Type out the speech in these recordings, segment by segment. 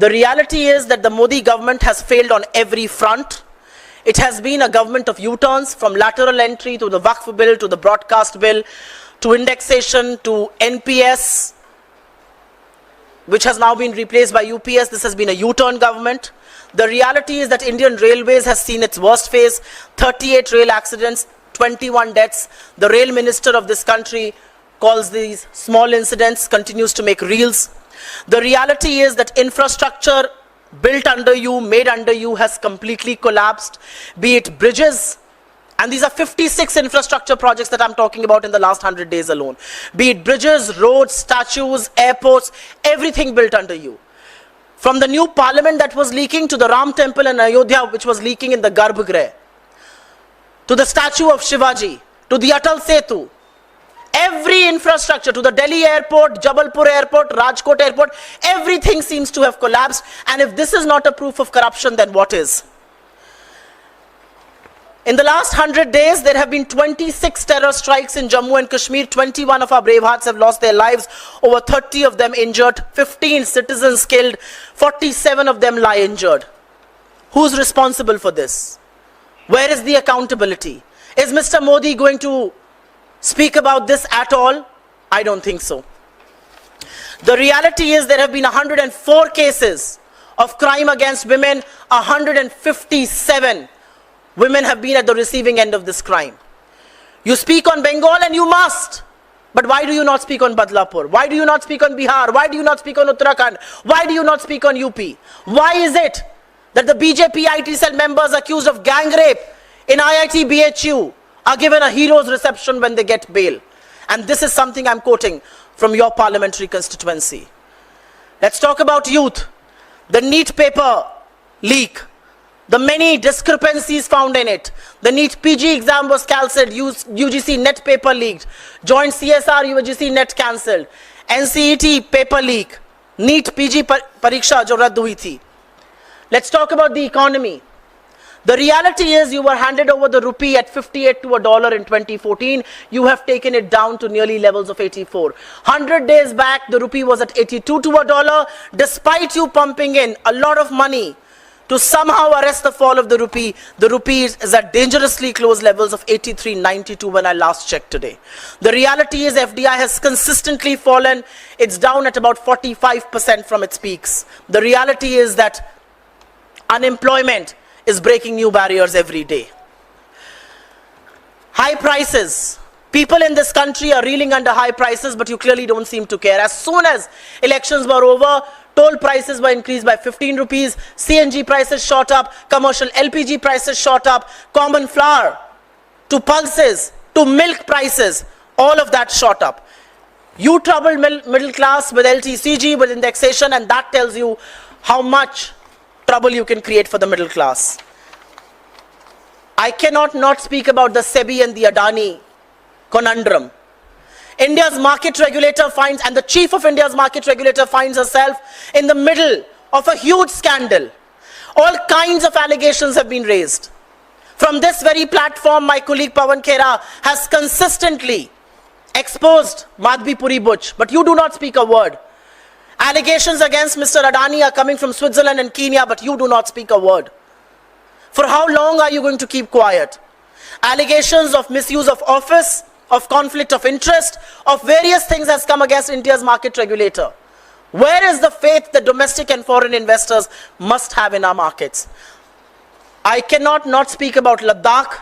The reality is that the Modi government has failed on every front. It has been a government of U-turns, from lateral entry to the Waqf bill, to the broadcast bill, to indexation, to NPS, which has now been replaced by UPS. This has been a U-turn government. The reality is that Indian Railways has seen its worst phase, 38 rail accidents, 21 deaths. The rail minister of this country calls these small incidents, continues to make reels. The reality is that infrastructure built under you, made under you, has completely collapsed, be it bridges, and these are 56 infrastructure projects that I'm talking about in the last 100 days alone. Be it bridges, roads, statues, airports, everything built under you. From the new parliament that was leaking, to the Ram temple in Ayodhya which was leaking in the Garbhagriha, to the statue of Shivaji, to the Atal Setu, every infrastructure, to the Delhi airport, Jabalpur airport, Rajkot airport, everything seems to have collapsed. And if this is not a proof of corruption, then what is? In the last 100 days, there have been 26 terror strikes in Jammu and Kashmir. 21 of our brave hearts have lost their lives, over 30 of them injured, 15 citizens killed, 47 of them lie injured. Who's responsible for this? Where is the accountability? Is Mr. Modi going to speak about this at all? I don't think so. The reality is there have been 104 cases of crime against women, 157 women have been at the receiving end of this crime. You speak on Bengal and you must. But why do you not speak on Badlapur? Why do you not speak on Bihar? Why do you not speak on Uttarakhand? Why do you not speak on UP? Why is it that the BJP IT cell members accused of gang rape in IIT BHU are given a hero's reception when they get bail? And this is something I'm quoting from your parliamentary constituency. Let's talk about youth. The NEET paper leak, the many discrepancies found in it. The NEET PG exam was cancelled, UGC NET paper leaked, joint CSR UGC NET cancelled, NCET paper leak, NEET PG pariksha jo radd hui thi. Let's talk about the economy. The reality is you were handed over the rupee at 58 to a dollar in 2014. You have taken it down to nearly levels of 84. 100 days back, the rupee was at 82 to a dollar. Despite you pumping in a lot of money to somehow arrest the fall of the rupee is at dangerously close levels of 83.92 when I last checked today. The reality is FDI has consistently fallen. It's down at about 45% from its peaks. The reality is that unemployment is breaking new barriers every day. High prices. People in this country are reeling under high prices, but you clearly don't seem to care. As soon as elections were over, toll prices were increased by 15 rupees, CNG prices shot up, commercial LPG prices shot up, common flour, to pulses, to milk prices, all of that shot up. You troubled middle class with LTCG, with indexation, and that tells you how much trouble you can create for the middle class. I cannot not speak about the SEBI and the Adani conundrum. India's market regulator finds, and the chief of India's market regulator finds herself in the middle of a huge scandal. All kinds of allegations have been raised. From this very platform, my colleague Pawan Khera has consistently exposed Madhvi Puri Butch, but you do not speak a word. Allegations against Mr. Adani are coming from Switzerland and Kenya, but you do not speak a word. For how long are you going to keep quiet? Allegations of misuse of office, of conflict of interest, of various things has come against India's market regulator. Where is the faith that domestic and foreign investors must have in our markets? I cannot not speak about Ladakh.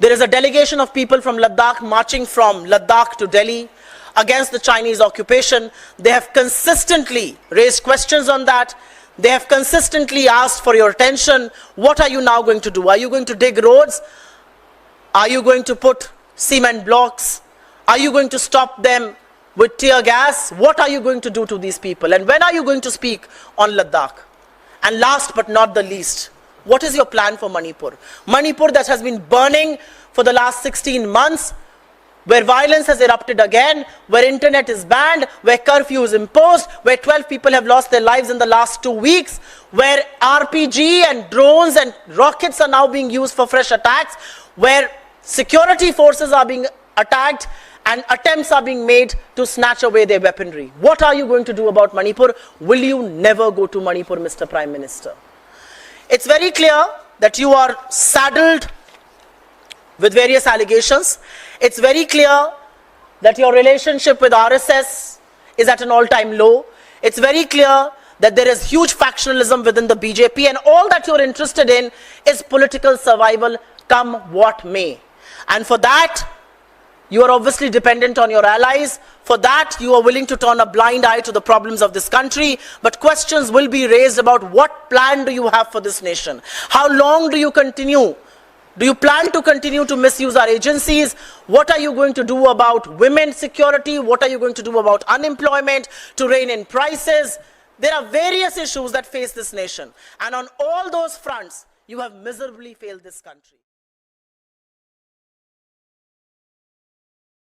There is a delegation of people from Ladakh marching from Ladakh to Delhi against the Chinese occupation. They have consistently raised questions on that. They have consistently asked for your attention. What are you now going to do? Are you going to dig roads? Are you going to put cement blocks? Are you going to stop them with tear gas? What are you going to do to these people? And when are you going to speak on Ladakh? And last but not the least, what is your plan for Manipur? Manipur that has been burning for the last 16 months, where violence has erupted again, where internet is banned, where curfew is imposed, where 12 people have lost their lives in the last 2 weeks, where RPG and drones and rockets are now being used for fresh attacks, where security forces are being attacked, and attempts are being made to snatch away their weaponry. What are you going to do about Manipur? Will you never go to Manipur, Mr. Prime Minister? It's very clear that you are saddled with various allegations. It's very clear that your relationship with RSS is at an all-time low. It's very clear that there is huge factionalism within the BJP, and all that you're interested in is political survival, come what may. And for that, you are obviously dependent on your allies. For that, you are willing to turn a blind eye to the problems of this country. But questions will be raised about what plan do you have for this nation? How long do you continue? Do you plan to continue to misuse our agencies? What are you going to do about women's security? What are you going to do about unemployment, to rein in prices? There are various issues that face this nation. And on all those fronts, you have miserably failed this country.